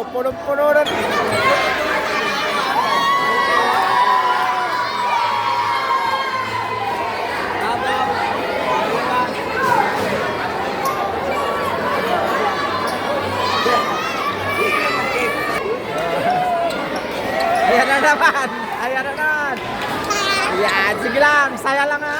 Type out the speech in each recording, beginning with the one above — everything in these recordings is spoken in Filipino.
oh. Punong-puno na. Ayan na naman. Ayan na naman. Ayan, sige lang. Saya lang ha.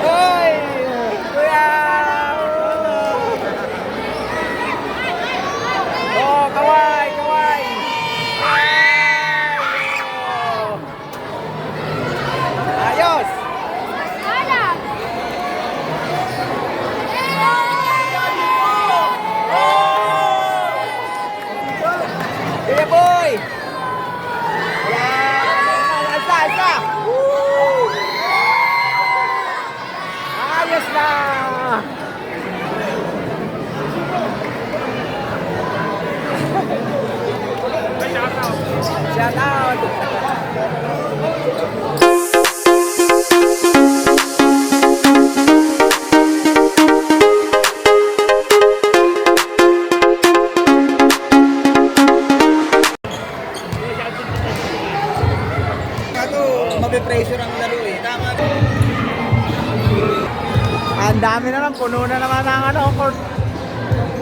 Hoy! Kuya! Oh, kaway! Kaway! Ayos! Kuya boy! Yan! Alsa! Alsa! Woo! Ayos na! Shout out! Mabe-pressure ang laro eh. Tama. Ang dami naman, puno na naman ang court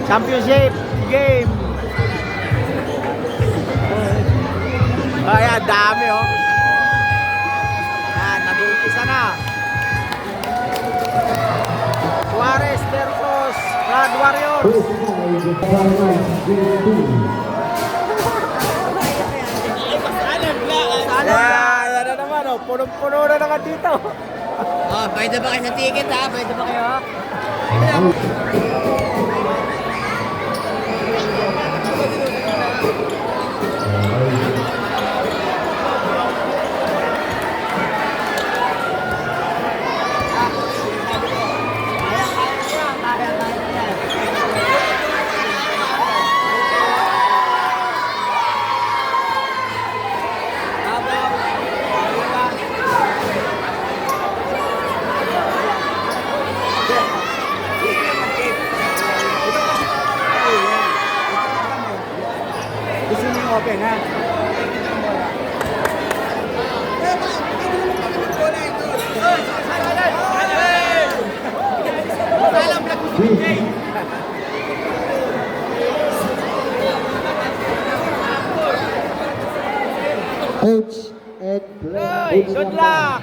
championship game. Ayan, dami oh. Ayan, nag-uumpisa na. Suarez versus Blood Warriors. Ayan na naman oh, punong-puno na naman dito. Oh, pwede ba kayo sa ticket ha? Pwede ba kayo? Gusto niyo yung open ha? Coach and Hey, good luck!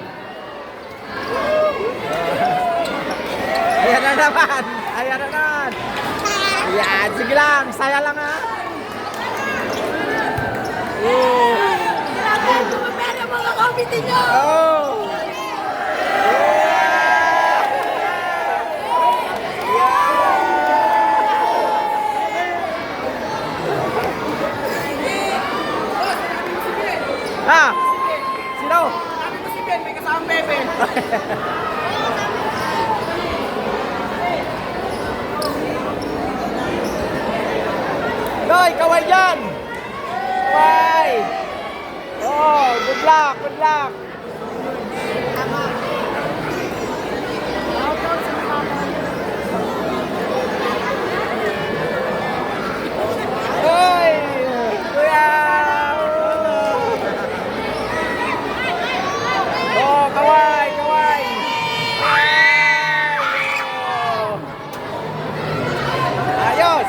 Ayan na naman! Ayan na naman! Ayan, sige lang! Saya lang ha! Grabe, pumapera mga committee nyo! Oh! Ha? Sino? Sabi ko si Ben, may kasamang bebe. Noy, kaway dyan! Kaway! Oh, good luck, good luck! Hoy! Kuya! Oh, kaway, kaway! Ayos!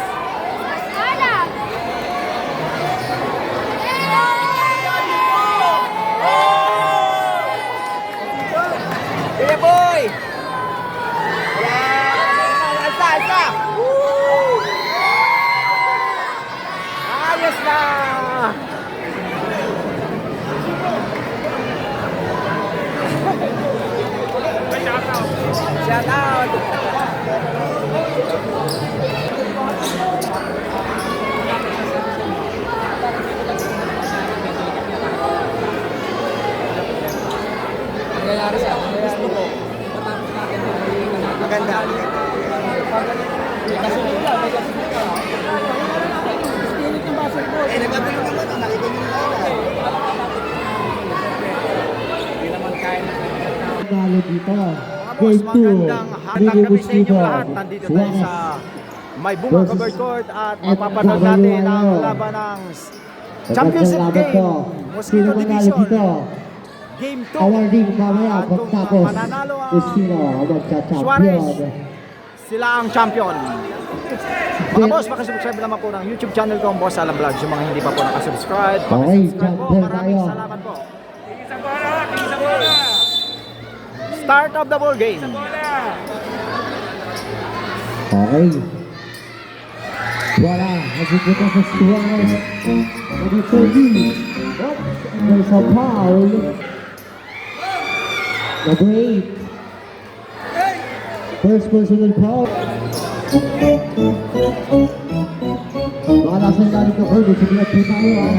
dito. Mga boss, Game 2. magandang hatag kami sa inyong lahat. Nandito tayo sa may Bunga Covered Court at mapapanood natin ang laban ng Championship Game, Mosquito Division. Game 2. Awarding mamaya Kung pagtapos. mananalo ang Kung sino ang magcha-champion. Suarez, sila ang champion. Mga boss, pakisubscribe naman po ng YouTube channel ko, ang Boss Alam Vlogs. Yung mga hindi pa po nakasubscribe, pakisubscribe po. champion Maraming tayo. salamat po. Start of the ball game. Okay. Wala. Nagpupunta sa Suarez. Number 30. Oh, there's a foul. Number 8. First personal foul. Baka nasa ilalim ka, Curtis. Subilat po tayo, ha?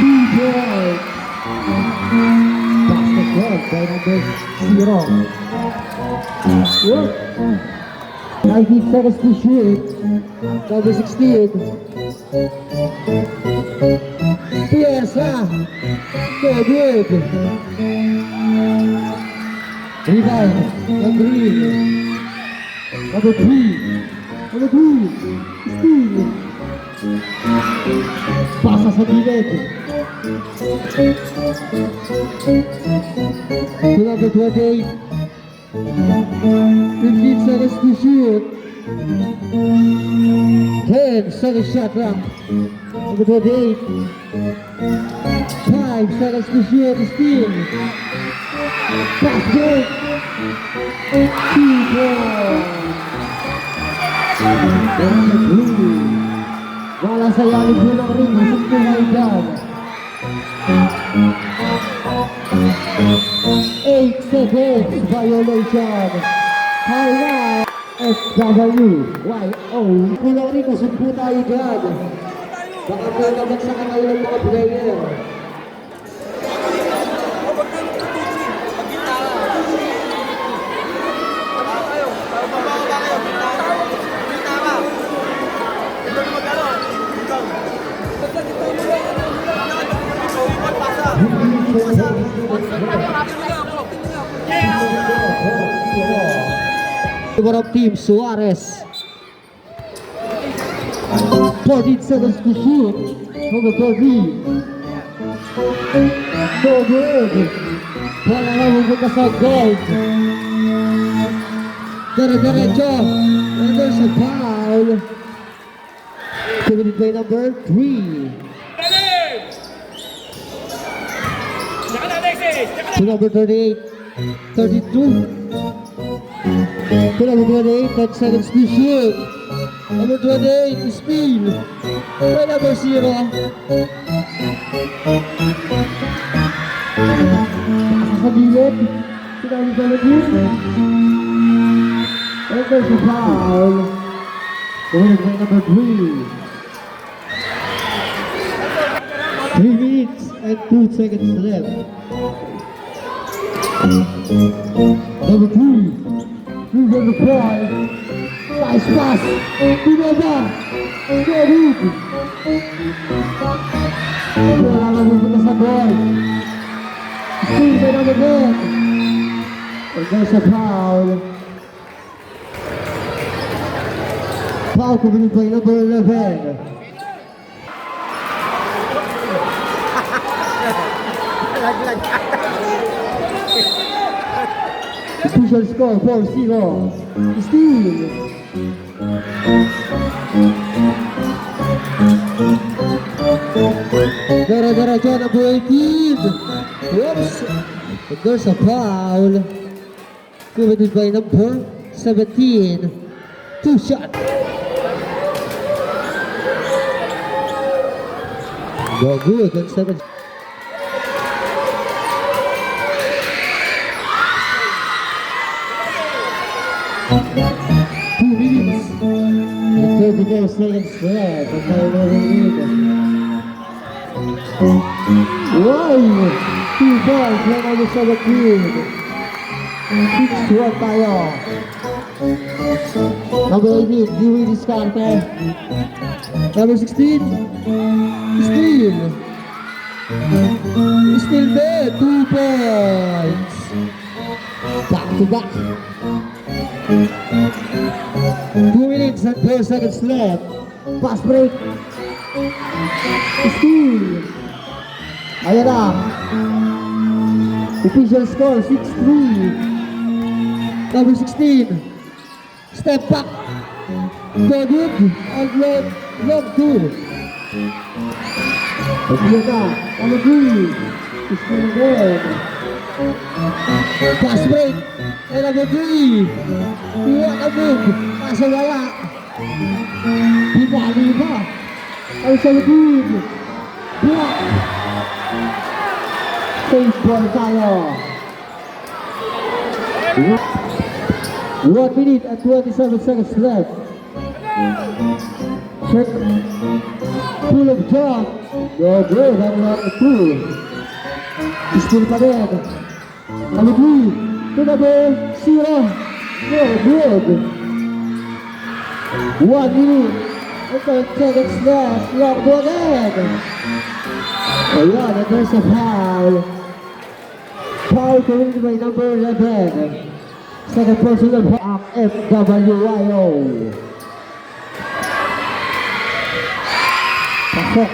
2 points. Basket by number 0. Yep. 19 seconds to shoot. Number 16. Piesa. So good. Rebound. Number 3. Number 3. Number 3. Steve. Pasa sa gilid. To number 28. 15 seconds to shoot. 10 seconds shot clock. Number 28. 5 seconds to shoot. Steal. Basket. 2 points. Wala sa yalig po ng ring. Hasip po kayo dyan. 8 seconds violation. Highlight. SWYO. Kulang rin, nasumpo tayo dyan. Baka nalaman sa kanal ng mga player. Number of team, Suarez. 14 seconds to shoot. Number 30. So good. Wala na pupunta sa gold. Dire-diretso. And there's a foul. Committed by number 3. To number 38. 32. To number 28, 10 seconds to shoot. Number 28, spin. By number 0. Sa gilid. To number 17. And there's a foul. Committed by number 3. 3 minutes and 2 seconds left. Number 3. Number 5. Nice pass. Pinaba. David. Wala na pupunta sa goal. Steve by number 10. And there's a foul. Foul committed by number 11. Laglag. Official score 4-0. Steve. Dara-dara number 18. Whoops. And there's a foul. Committed by number 17. 2 shot. Go good on 7. And 34 seconds left. And now we're in. Wow! 2 points. Lang ang 17. 6-1 tayo. Number 18, Dewey Discarte. Number 16, Steve. Still there, 2 points. Back to back. 2 minutes and 4 seconds left. Fast break. Steal. Ayan na. Official score 6-3. Number 16. Step back. Go good. And long 2. Ayan na. Number 3. Steal again. Fast break. And number 3. What a move. Nasa wala. Pinali ba? Ay sa likod. Block. Safe ball tayo. 1 minute and 27 seconds left. Check. Full of jump. No good. Ano na ang 2. Still pa rin. Number 3. To number 0. No good. 1 minute and 10 seconds left. Long ball again. Ayan, and there's a foul. Foul committed by number 11. Second personal foul, FWIO. Pasok.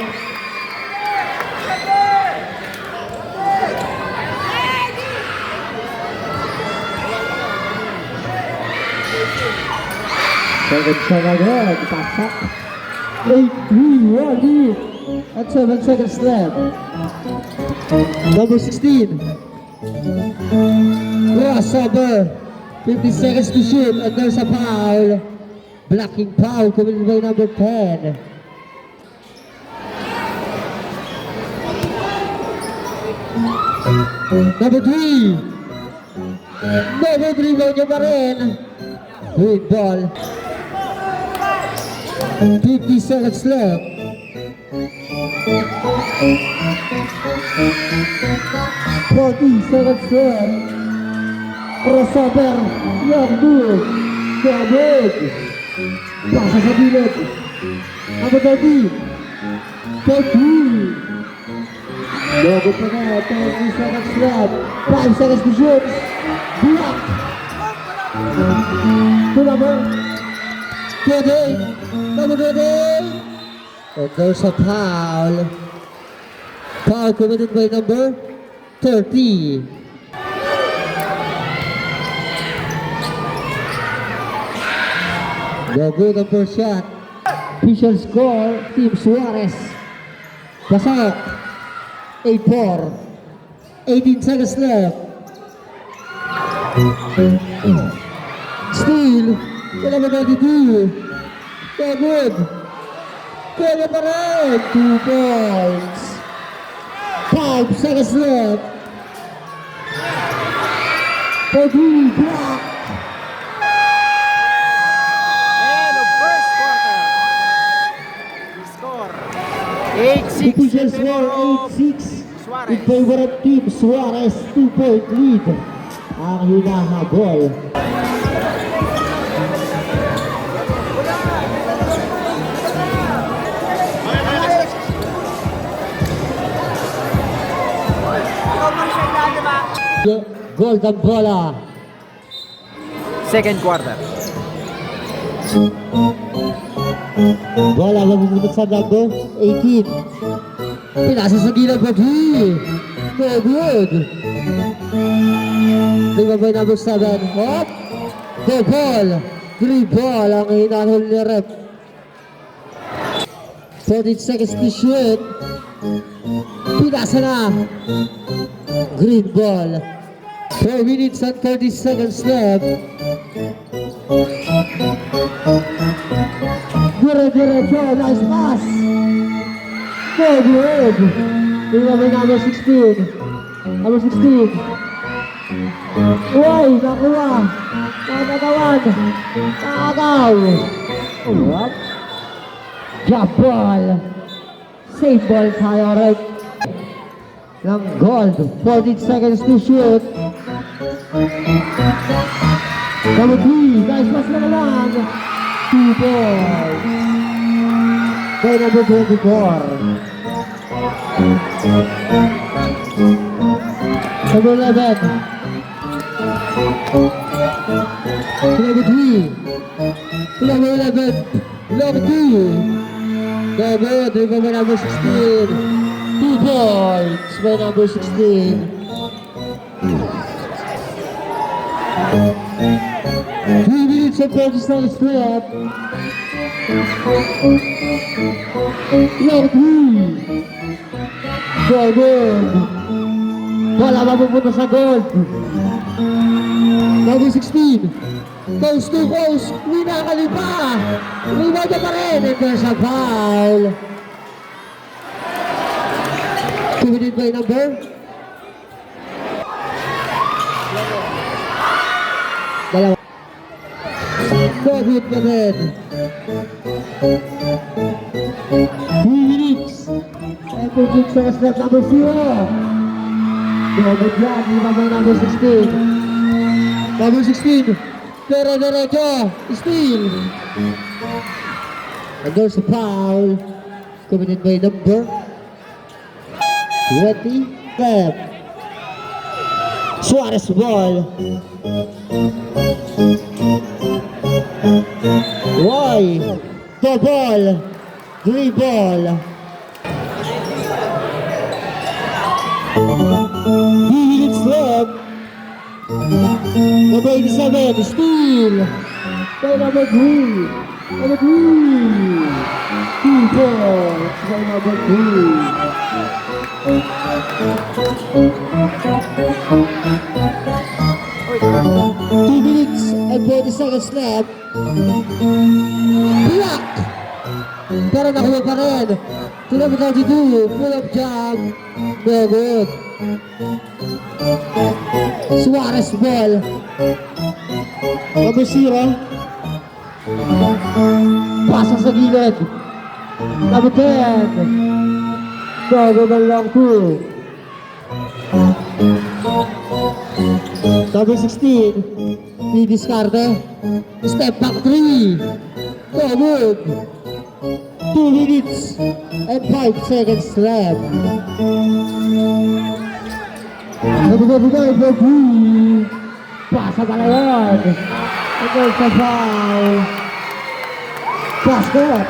Second shot again, pasok. 8-3, 1 lead. At 7 seconds left. Number 16. Crossover. 50 seconds to shoot. And there's a foul. Blocking foul committed by number 10. Number 3. Number 3 ba niya pa rin? Good ball. 50 seconds left. 40 seconds left. Crossover. Young dude. Gabig. Pasa sa bilid. Number 30. 40. Logo pa na. 30 seconds left. 5 seconds to shoot. Block. To number 28. Number 28. And there's a foul. Foul committed by number 30. No good ang first shot. Official score, Team Suarez. Pasok. 8-4. 18 seconds left. Steal. Number 92. No good. Kaya pa rin. 2 points. 5 seconds left. 30 block. End of first quarter. The score 8-6 Official in score favor of 8-6 in Suarez. favor of Team Suarez. 2-point lead ang hinahabol. Golden bola. Second quarter. Bola mabumunot sa number 18. Pinasa sa gilid pa di. No good. Tingnan ba yung number 7? Hop. The ball. 3 ball ang hinahol ni rep. 40 seconds to shoot. Pinasa na. Green ball. 4 minutes and 30 seconds left. Dire-diretso, nice pass. No good. Tingnan mo yung number 16. Number 16. Uy, nakuha. Nakatawan. Nakagaw. What? Drop ball. Safe ball tayo, right? Ng gold. 40 seconds to shoot. Number 3. Nice pass na naman. 2 points. By number 24. Number 11. Number 3. Number 11. Number 2. Good. Rebound by number 16. 2 points by number 16. 3 minutes of practice on the step. Number 3. Good. Wala mapupunta sa goal. Number 16. Coast to coast. Winakali pa. Rebound pa rin. And there's a foul. Committed by number. Dalawa. Good pa rin. 3 minutes. And 14 seconds left. Number 0. Good job. Rebound by number 16. Number 16. Diretso. Steal. And there's a foul. Committed by number 20. Suarez ball. Why? The ball. Dribble. 3 minutes left. Number 87, steal. By number 3. Number 3. 2 points by number 3. 2 minutes and 20 seconds left. Block! Pero nakuha pa rin. To number 32, full of job. No good. Suarez ball. Number 0. Pasa sa gilid. Number 10. Bago ng long 2. Number 16. Didiscarte. Step back 3. No good. 2 minutes and 5 seconds left. Nabigay for 3. Pasa pala yun. And there's a foul. Basket.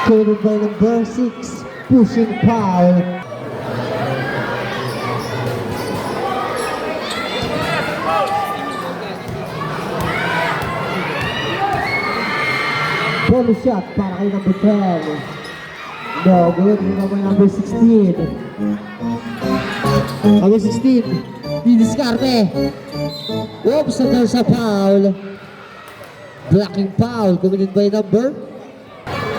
Committed by number 6. Pushing foul. Bonus shot para kay number 10. No good. Rebound by number 16. Number 16, didiscarte. Oops, and there's a foul. Blocking foul committed by number.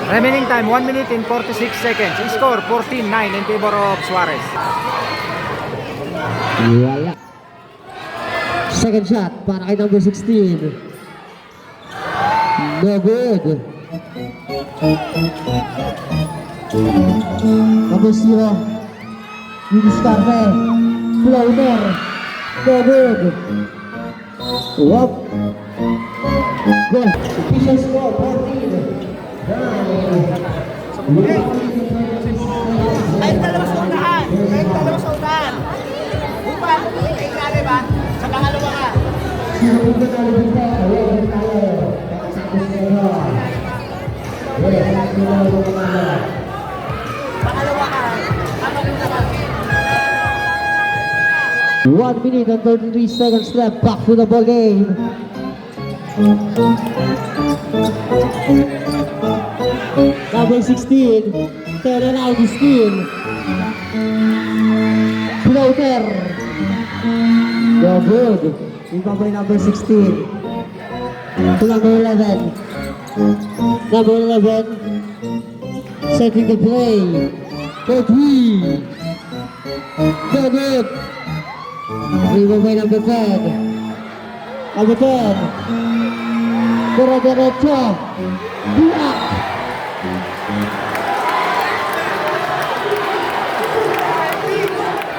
Remaining time 1 minute and 46 seconds. Score 14-9 in favor of Suarez. Wala. Second shot para kay number 16. No good. Number 0. Didiscarte. Floater. No good. Whoop. Good. Official score 14. Kahit dalawa sa unahan. Kahit dalawa sa unahan. Bupa, kahit kare ba? Sa pangalawa ka. Pangalawa ka. Ano yung naman? 1 minute and 33 seconds left. Back to the ball game. Number 16. Turn around the steal. Floater. No good. Rebound by number 16. To number 11. Number 11. Setting the play. For 3. No good. Rebound by number 10. Number 10. Diretso. Block.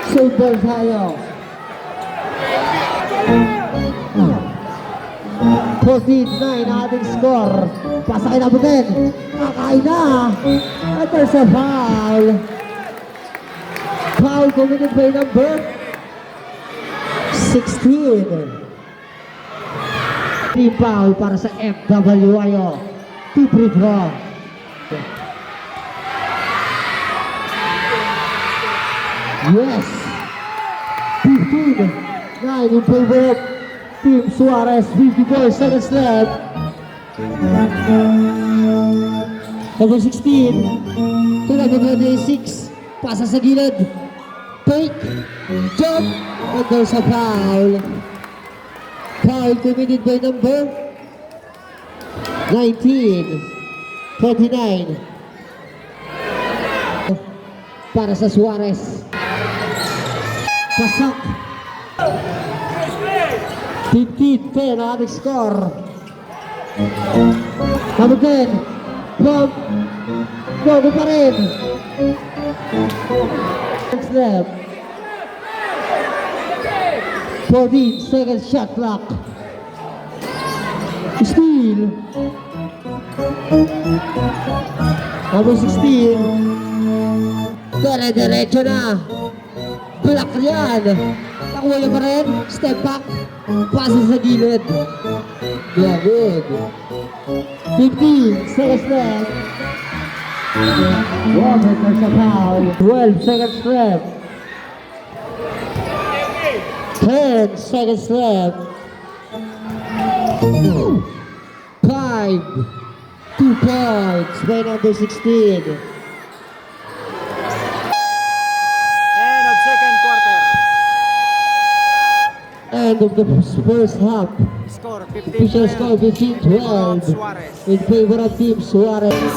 Super tayo. 14-9 ang ating score. Pasa kay number 10. Kakain na. At there's a foul. Foul committed by number 16. Team foul para sa FWIO. Two free throw. Yes. 15. 9 in favor of Team Suarez. 54 seconds left. Number 16. To number 26. Pasa sa gilid. Fake. Jump. And there's a foul. Foul committed by number 19. 29. Para sa Suarez. Pasok. 15-10 ang ating score. Number 10. Bob. Bobo pa rin. Next left. 14 seconds shot clock. Steal. Number 16. Dire-diretso na. Block yan. Nakuha niya pa rin. Step back. Pasa sa gilid. Yeah, good. 15 seconds left. Walker there's a foul. 12 seconds left. 10 seconds left. 5. 2 points by number 16. End of second quarter. End of the first half. Score Official score 15-12. 15-12 Suarez. in favor of Team Suarez.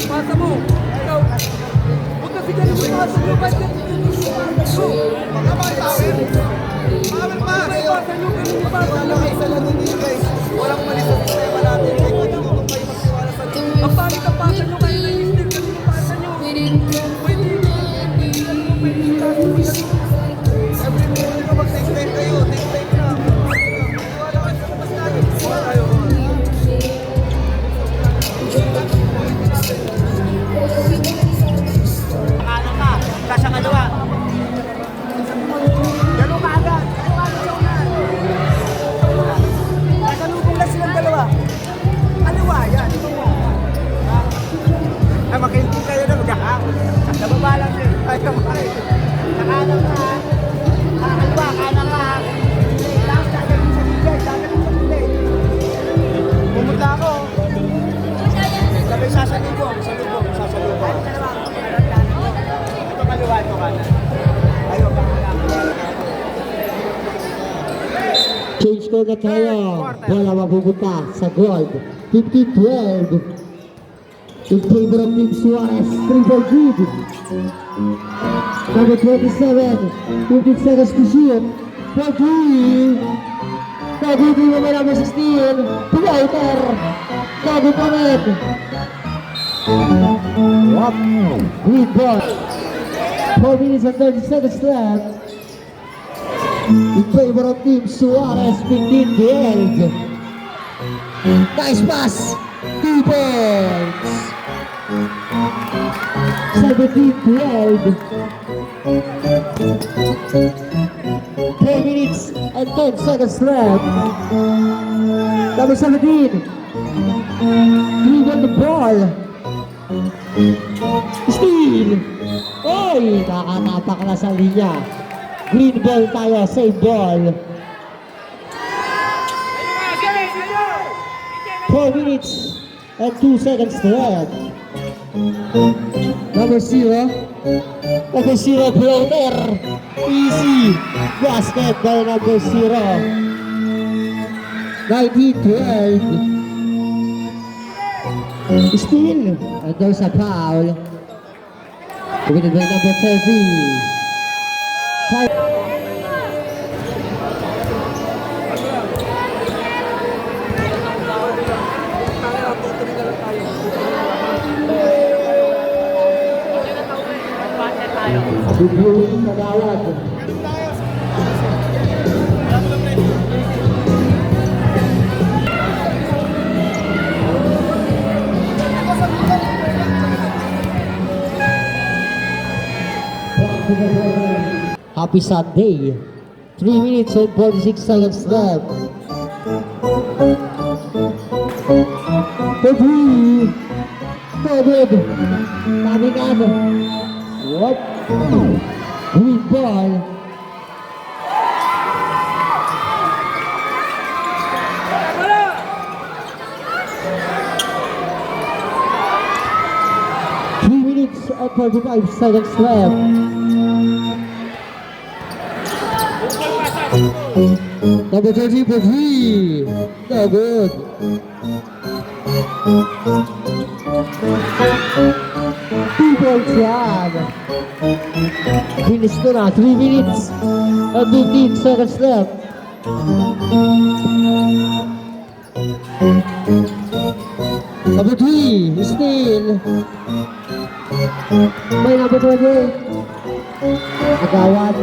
Pasa mo. Ikaw. Huwag ka bigyan mo pasa mo. Pasa mo. Pagkamay tawin. Pagkamay pa. Pasa nyo kami ni Pasa. Wala kayo sa laro niyo guys. Walang mali sa sistema natin. Kaya kung tutong kayo magsiwala sa laro. Ang pangit ang pasa nyo kayo na mistake kami ng pasa nyo. Pwede. Every morning ka mag-take time kayo. Take time na. Wala kayo sa labas natin. Wala kayo. Kanan ka, kasya kalawa. Ganun ka agad. Nakalubong lang silang dalawa. Kaliwa, yan. Ay, makilipin kayo na mag-ahang. Sa baba lang din. Ay, kamay. Sa kanan ka. Kaliwa, kanan ka. Tapos dadalhin sa gilid. Dadalhin sa gilid. Pumunta ako. Sabi sasalubong. Sasalubong. Ito kaliwa, ito kanan. Ayaw, kanan. Change ko na tayo. Bola mapupunta sa gold. 15-12 in favor of Team Suarez. 3-ball lead. Number 27. 15 seconds to shoot. For 3. Naguti mo may number 16. Floater. Naguti pa rin. What? Green ball. 4 minutes and 30 seconds left. In favor of Team Suarez, 15-12. Nice pass. 2 points. 17-12. 10 minutes and 10 seconds left. Number 17. Dribble the ball. Steal. Oy, nakatapak na sa linya. Green ball tayo, save ball. 4 minutes and 2 seconds left. Number 0. Number 0 floater. Easy. Basket by number 0. 19-12. Steal. And there's a foul. Committed by number 30. Bubulong sa dawad. Happy Sunday. 3 minutes and 46 seconds left. The three. Good. Coming on. What? Green ball. Wala! 3 minutes and 45 seconds left. Number 30 for three. No good. Two points yan. Finish ko na. 3 minutes and 15 seconds left. Number 3, still. May number 28. Agawan.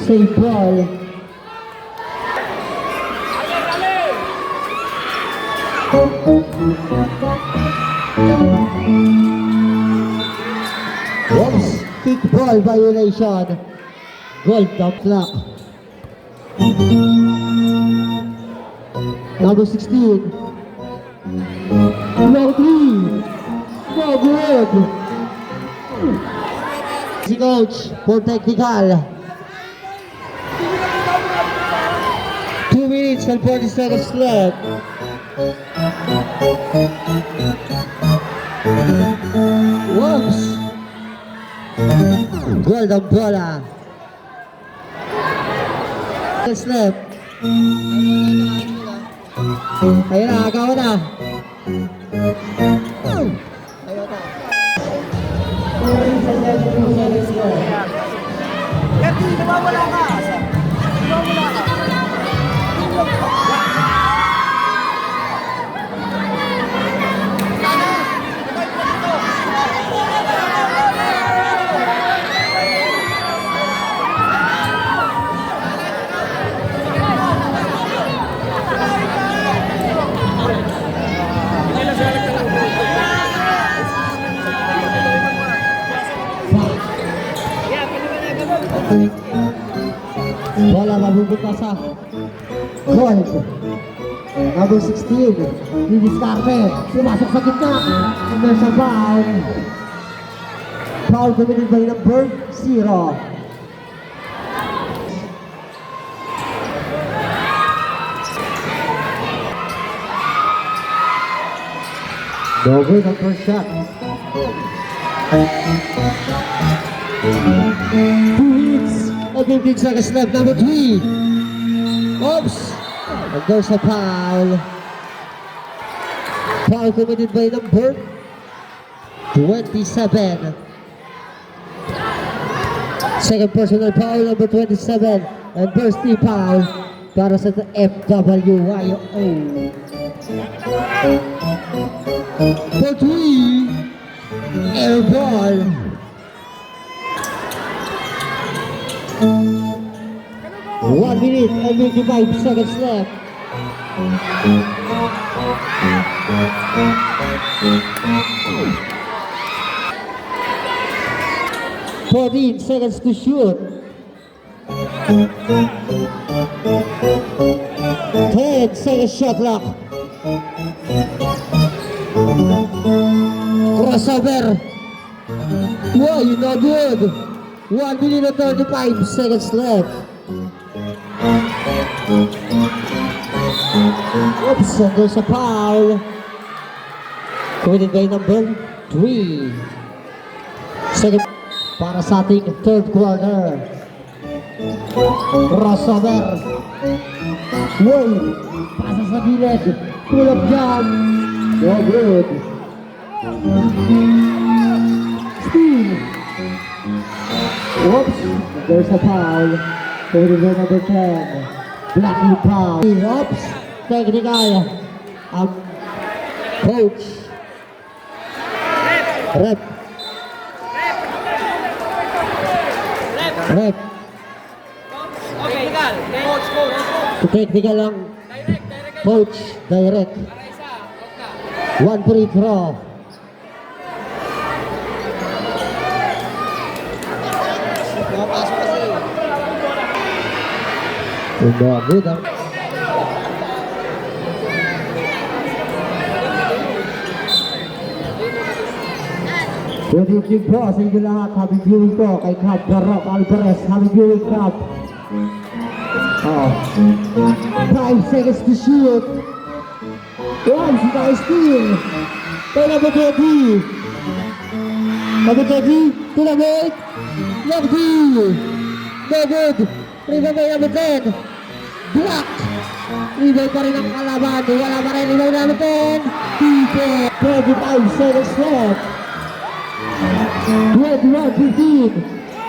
Save ball. Oops, kick ball violation. Goal top clock. Number 16. No 3. No good. Si coach for technical. 2 minutes and 40 seconds left. Whoops. Golden bola. Seconds left. Ayun na, agaw na. Gertie, nawawala ka! Nawawala ka! Bola mabubuka sa gold. Number 16, Didiskarte, sumasok sa gitna. And there's a foul. Foul committed by number 0. No good on first shot. 2 hits. 15 seconds left. Number 3. Oops. And there's a foul. Foul committed by number 27. Second personal foul, number 27. And first team foul para sa FWYO. For 3. Air ball. 1 minute and 55 seconds left. "14 seconds to shoot. 10 seconds shot clock. Crossover. Wow, you're not good. 1 minute and 35 seconds left. Oops, and there's a foul. Committed by number 3. Second para sa ating third quarter. Crossover. Woy, pasa sa gilid. Pull up jump. No good. Steal. Oops, there's a foul. Committed by number 10. Blackie foul. Oops, technical. Coach. Rep. Rep. Technical. Coach. Technical lang. Direct. Coach, direct. Para isa. Okay. 1 free throw. Pasok kasi. Good, ah. Good evening po sa inyo lahat. Happy viewing po kay Cap Barok Alvarez. Happy viewing, Cap. 5 seconds to shoot. Once, nice steal. Kay number 20. Number 20, to number 8. Lefty. No good. Rebound by number 10. Block. Rebound pa rin ang kalaban. Wala pa rin. Rebound number 10. Defense. 25 seconds left. 21-15.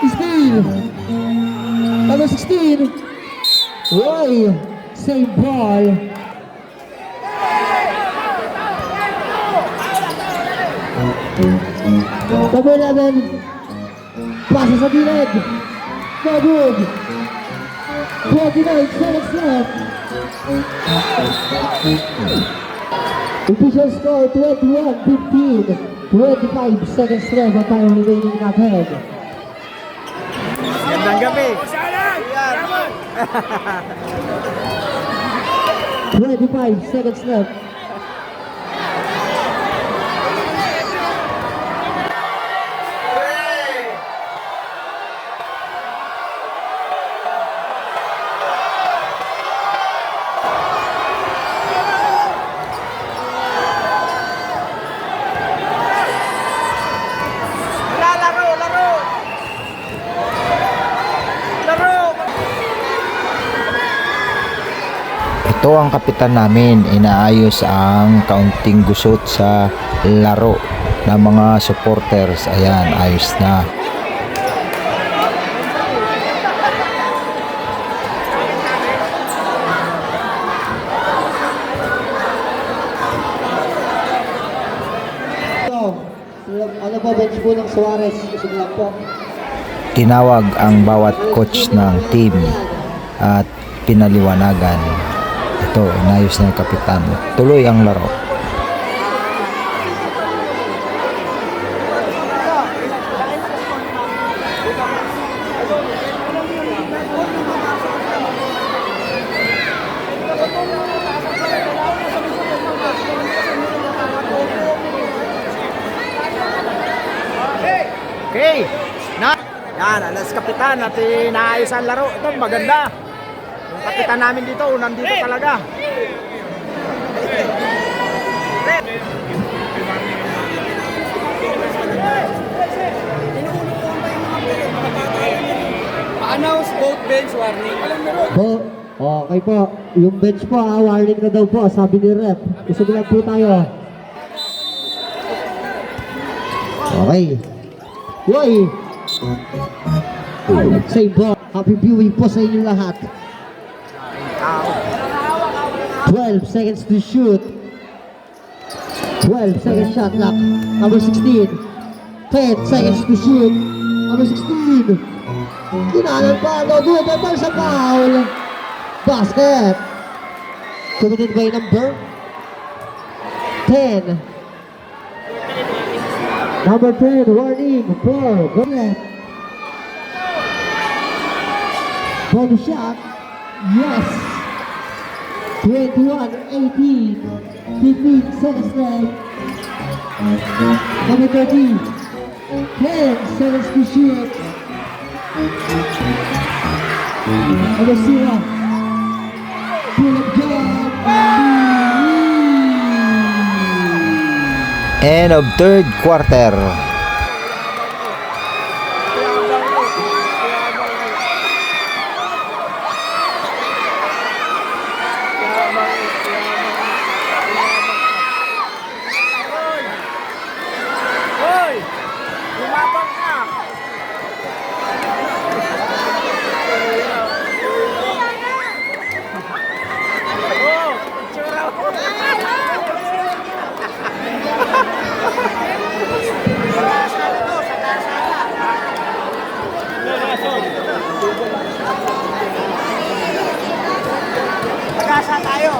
Steal. Number 16. Roy. Same ball. Number 11. Pasa sa gilid. No good. 29 seconds left. Official score 21-15. 25 seconds left ang time remaining natin. Gandang gabi. 25 seconds left. Ito ang kapitan namin, inaayos ang kaunting gusot sa laro ng mga supporters. Ayan, ayos na. Ano po, bench po ng Suarez? Gusto lang po. Tinawag ang bawat coach ng team at pinaliwanagan. Ito, inayos na yung kapitan. Tuloy ang laro. Okay. Yan, alas kapitan at inaayos ang laro. Ito, maganda. Yung kapitan namin dito, nandito talaga. Pa-announce both bench warning. Po, okay po. Yung bench po, warning na daw po, sabi ni Rep. Gusto lang po tayo. Okay. Yoy! Same ball. Happy viewing po sa inyo lahat. 12 seconds to shoot. 12 seconds shot clock. Number 16. 10 seconds to shoot. Number 16. Kinalan pa. No good. Total sa foul. Basket. Committed by number 10. Number 10. Warning for Garnett. Ball shot. Yes. 21-18. 15 seconds left. Number 30. 10 seconds to shoot. Number 0. Pull-up jump. End of third quarter. Hoy! Lumabang ka! Oh, itsura ko. Pagkasa tayo.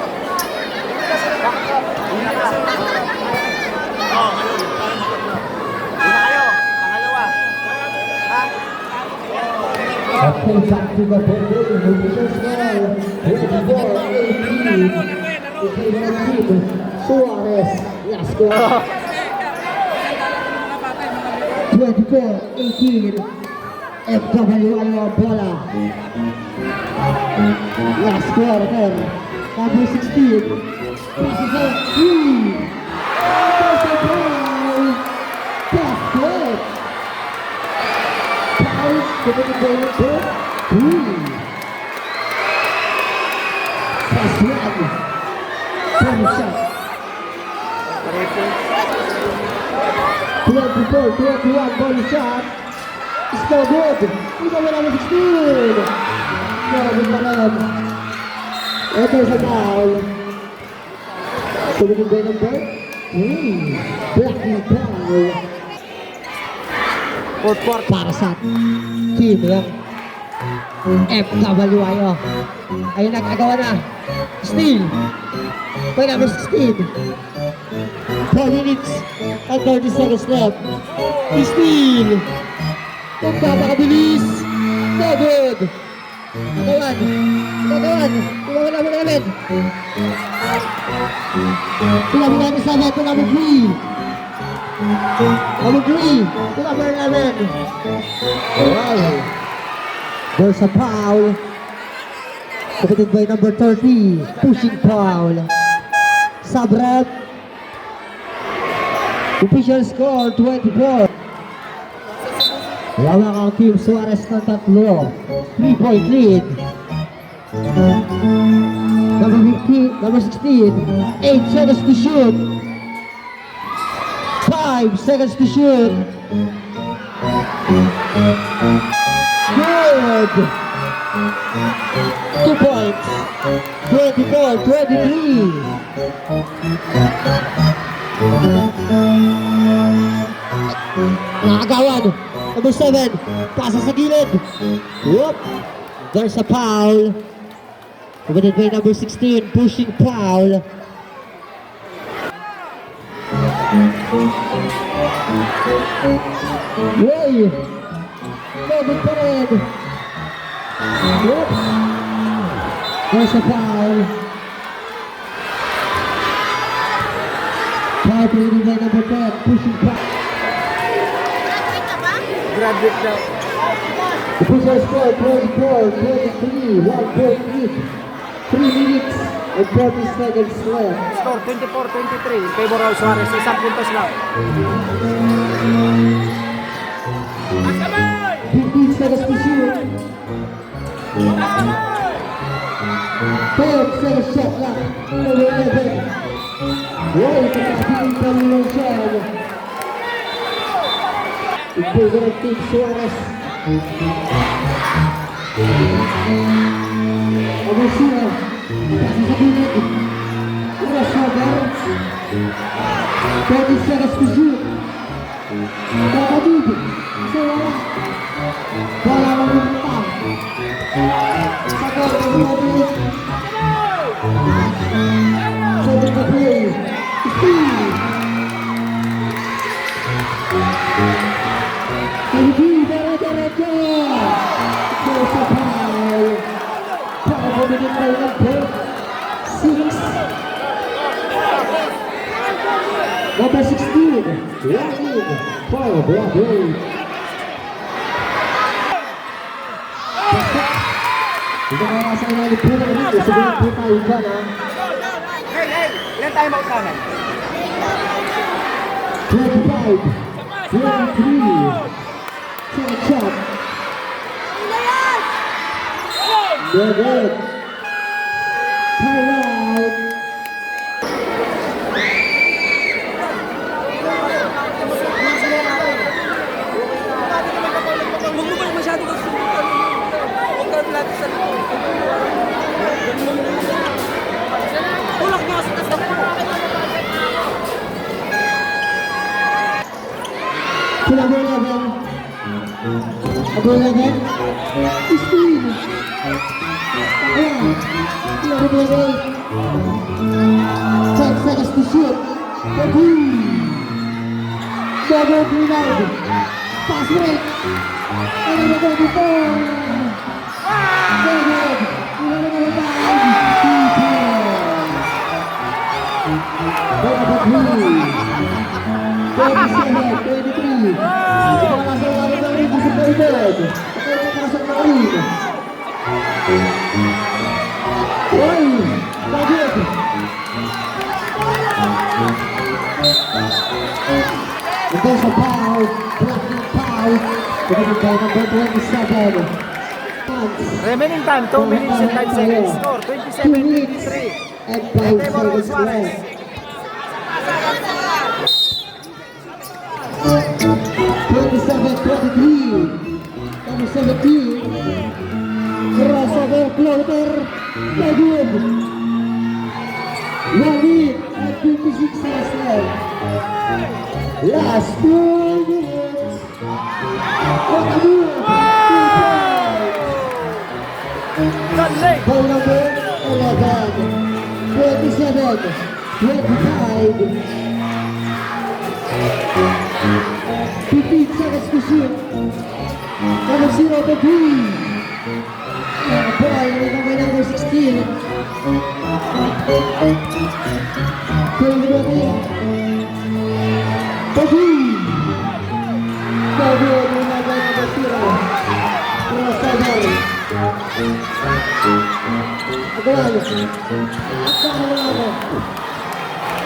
Una kayo, pangalawa. Ha? Okay, back to the ball. in favor of Team Suarez. Last score. 24-18. FWIO bola. Last score again. Number 16. Passes out 3. There's a ball. Pass play. Pass to the goal for 3. Pass one. Point shot. 24-21 ball shot. It's no good. Ito mo naman 16. Grabe pa rin. Ito sa foul. Tumigil ba yung number? Blocking foul. Fourth quarter. Para sa team ng FWIO. Ayun, nagagawa na. Steal. By number 16. 4 minutes and 30 seconds left. Steal. Magpapakabilis. No good. Nagawan. Tumawala mo namin. Tumawala namin sa to number 3. Number 3. Tumawala namin. Wow. There's a foul. Committed by number 30. Pushing foul. Sub-rep. Official score 24. Lawak ang Team Suarez ng 3. 3-point lead. Number 16. 8 seconds to shoot. 5 seconds to shoot. Good. 2 points. 24-23. Nakagawan. Number 7. Pasa sa gilid. Whoop. There's a foul. Committed by number 16. Pushing foul. Yay. Robin pa rin. Whoop. There's a foul. Foul committed by number 10. Pushing foul. Graduate daw. The official score 24-23, 1-point lead, 3 minutes and 40 seconds left. Score 24-23 in favor of Suarez. Isang puntos lang. 15 seconds to shoot. 12 seconds shot left. Number 11. Wow, kakapitin pa rin lang siya. In favor of Team Suarez. Abusina. Pasa sa gilid. Crossover. 30 seconds to shoot. Kakabig. Suarez. Wala lang yung tang. Sa goal ng Madrid. Second to play. Steve. Hindi, dere-derecho! There's a foul. Foul committed by number 6. Number 16, running for Broadway. Ito kaya nasa ilalim po ng dito. Sigurang po tayo dyan, ha? Hey! Ilan time out namin? 25, 23. Check shot. Good. Time out. Huwag mo ba masyado kasi huwag ka lagi sa tulak niya kasi tas Sila mo level. Ako level. Steam. Ayan. Sila mo level. 10 seconds to shoot. Okay. Double rebound. Pass break. Ano na ito dito? David. Ano na rebound? 2 points. 23. Wala sa laro ng rin sa David. Ito yung pasok na rin. Oy! David! Ito sa foul. Black na foul. Pinagkay number 27. Remaining time, 2 minutes and 5 seconds. Score, 27-23. And 5 seconds Suarez. left. 27-23. Number 17. Crossover floater. David. 1 minute and 56 seconds left. Last 2 minutes. What a move! Gunley. Goal number 11. 27. 25. 15 seconds to shoot. Number 0 to 3. And the ball is by number 16. To 3. David with number 0. Crossover. Again.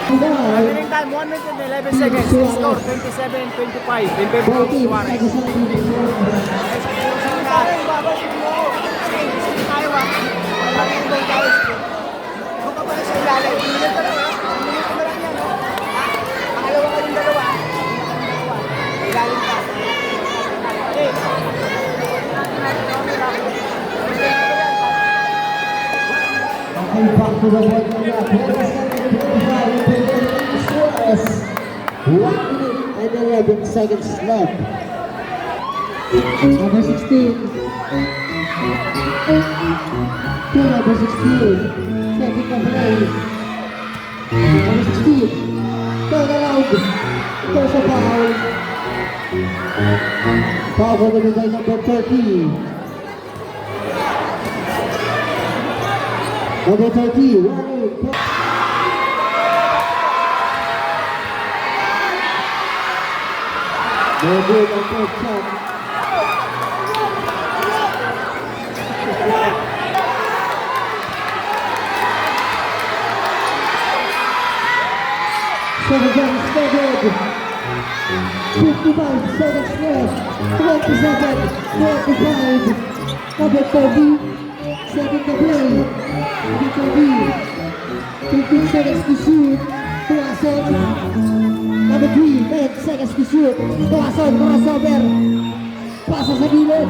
Remaining time, 1 minute and 11 seconds. Score, 27-25. In favor of Suarez. Back to the point now. 27-25. Suarez. 1 minute and 11 seconds left. Number 16. To number 16. Setting the play. Number 16. Turn around. There's a foul. Foul for the guy number 30. Number 30, running. No good on first shot. Seven seconds scheduled. 55 seconds left. 27, 25. Number 30, setting the play. Number 15 seconds to shoot. Tuason. Number 3, 10 seconds to shoot. Tuason, crossover. Pasa sa gilid.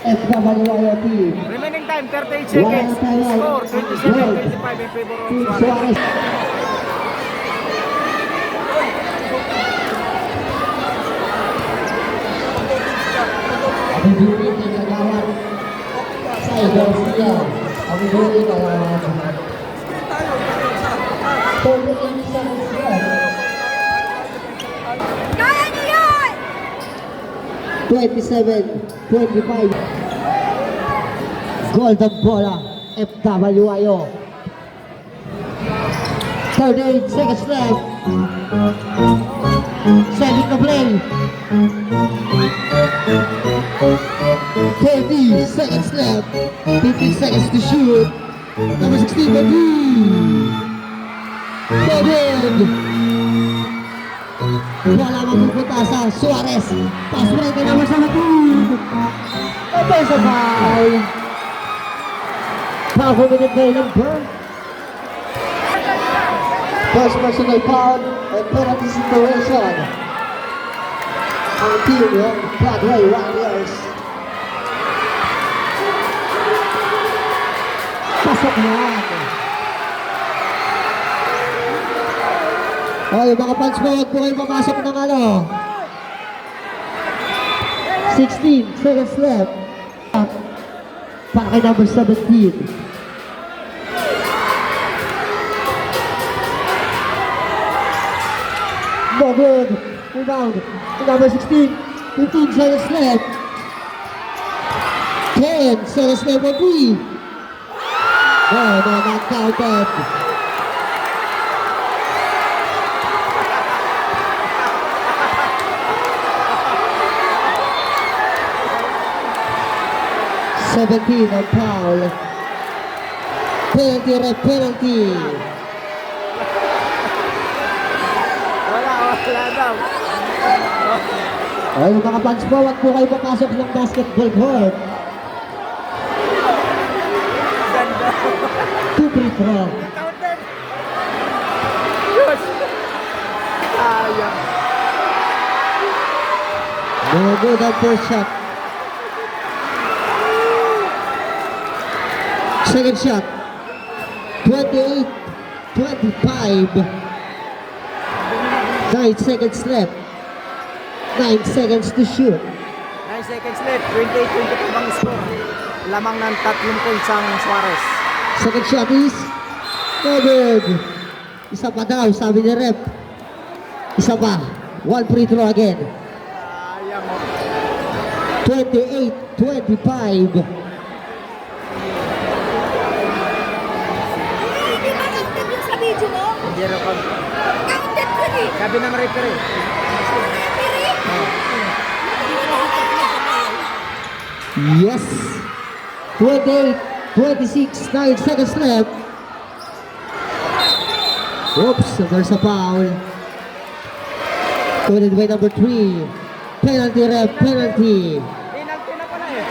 FWIO team. Remaining time, 38 seconds. Score, 27-25 in favor of Suarez. Suarez. Ang huli ng kagawad sa Garcia. Ang huli ng kagawad. 38 seconds left. Kaya niyo yan! 27-25. Golden Bola, FWIO. 38 seconds left. Setting the play. 30 seconds left. 15 seconds to shoot. Number 16, David. Wala mapupunta sa Suarez. Pass break kay number 17. And there's a foul. Foul for the number. First personal foul and penalty situation. Ang team ng Broadway Warriors. Pasok yan. Oh, yung mga fans mo, huwag po kayo papasok ng ano. 16 seconds left. Para kay number 17. No good. Rebound. Number 16. 15 seconds left. 10 seconds left for 3. No, not counted. 17 ang foul. Penalty, ref, penalty. Wala daw. Ay, mga fans po, wag po kayo papasok ng basketball court. Ganda. 2 free throw. Counted. Yun. Sayang. No good ang first shot. Second shot. 28-25. 9 seconds left. 9 seconds to shoot. 9 seconds left. 28-22 bang score. Lamang ng 3 points ang Suarez. Second shot is no good. Isa pa daw, sabi ni rep. Isa pa. 1 free throw again. Sayang mo. 28-25. Hindi ba counted yung sa video mo? Hindi rin ako. Counted ko eh. Sabi ng referee. Yes. 28-26. 9 seconds left. Oops, there's a foul. Committed by number 3. Penalty, ref, penalty. Penalty na pala eh.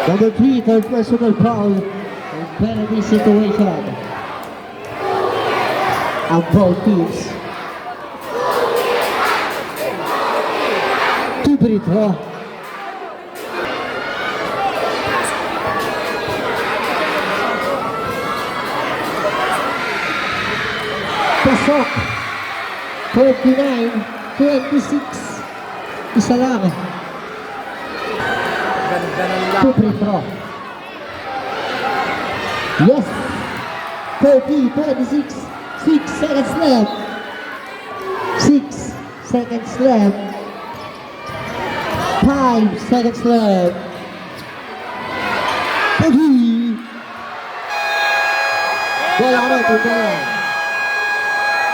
Number 3, third personal foul. And penalty situation. Of both teams. 2 free throw. Pasok. 39-26. Isa lang. Ganda ng 2 lang. free throw. Yes. 30-26. 6 seconds left. 6 seconds left. 5 seconds left. 30. Wala na ito na.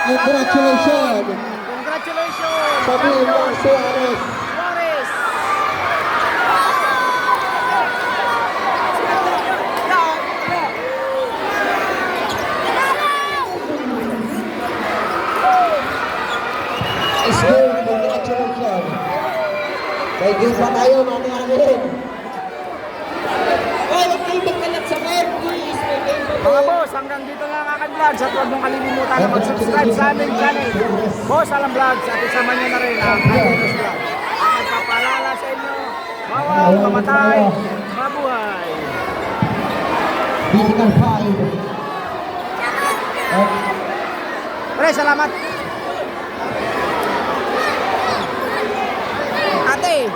Congratulations. Congratulations. Sa team ng Suarez. Suarez. Nice game. Congratulations. May game pa tayo, mamaya rin. Ay, huwag kayo magkalat sa web, please. May game pa Mga boss, hanggang dito lang ang aking vlogs at huwag mong kalilimutan na mag-subscribe sa aming channel. Boss Alam Vlogs at isama nyo na rin ang Idols Vlog. Ang nagpapaalala sa inyo, bawal mamatay, mabuhay. Critical 5. Pre, salamat. Ate.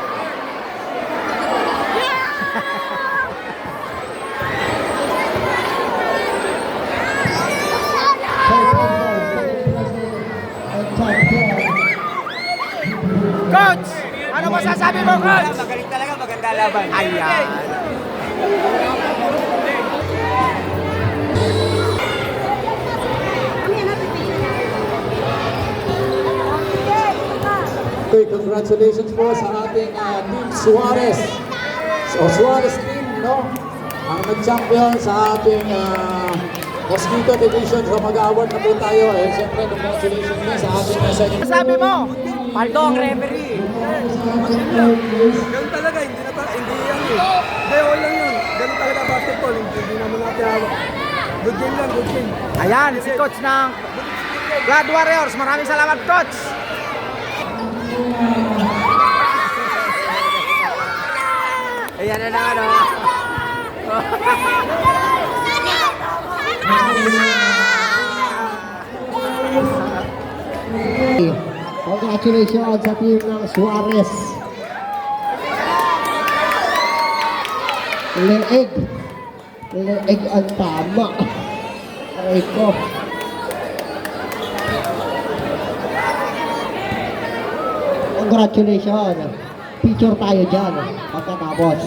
Coach, ano masasabi mo, Coach? Magaling talaga, maganda laban. Ayan. Okay, congratulations po sa ating Team Suarez. So, Suarez team, no? Ang nag-champion sa ating Mosquito Division. So, mag-award na po tayo. And siyempre, congratulations din sa ating second. Sabi mo, Paldo ang referee. Ganun talaga, hindi yan eh. Hindi, all lang yun. Ganun talaga basketball, hindi naman natin hawak. Good game lang, good game. Ayan, si Coach ng Blood Warriors. Maraming salamat, Coach. Ayan na naman, oh. Congratulations sa team ng Suarez. Leeg. Leeg ang tama. Aray ko. Congratulations. Picture tayo dyan pagkatapos.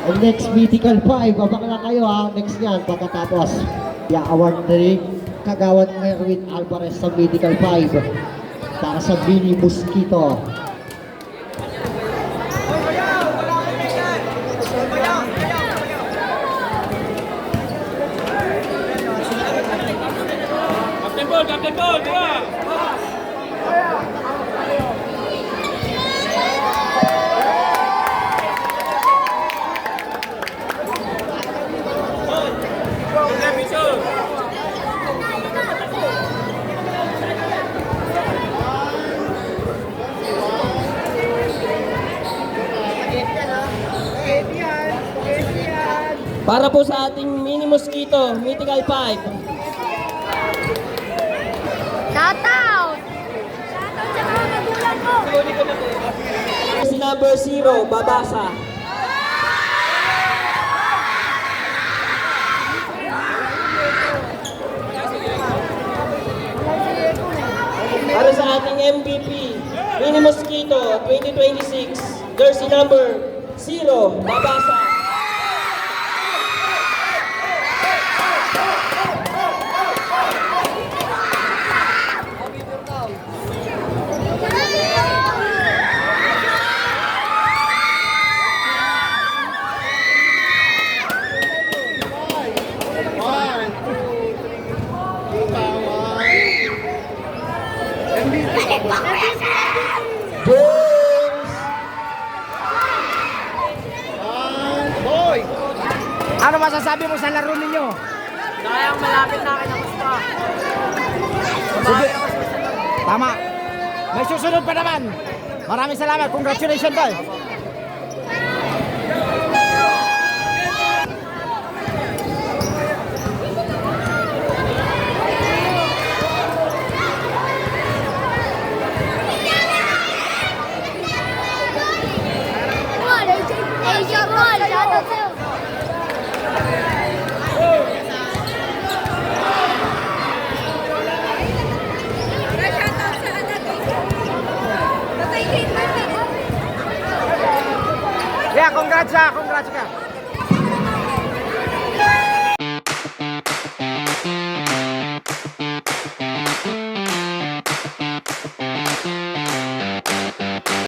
And next Mythical 5, babak na kayo ha. Next yan pagkatapos. Yeah, award na rin Kagawad Erwin Alvarez sa Mythical 5 para sa Mini Mosquito Para po sa ating mini mosquito, Mythical 5. Shoutout! Shoutout sa mga magulang ko! Si number 0, Babasa. Para sa ating MVP, mini mosquito 2026, jersey number 0, Babasa. Boy! Ano masasabi mo sa laro ninyo? Kayang malapit na akin ang gusto. Sige. Tama. May susunod pa naman. Maraming salamat. Congratulations, boy. Asia Ball! Shoutout sa'yo! Shoutout sa anak ko! Tatay Kate Martin! Yeah, congrats ka.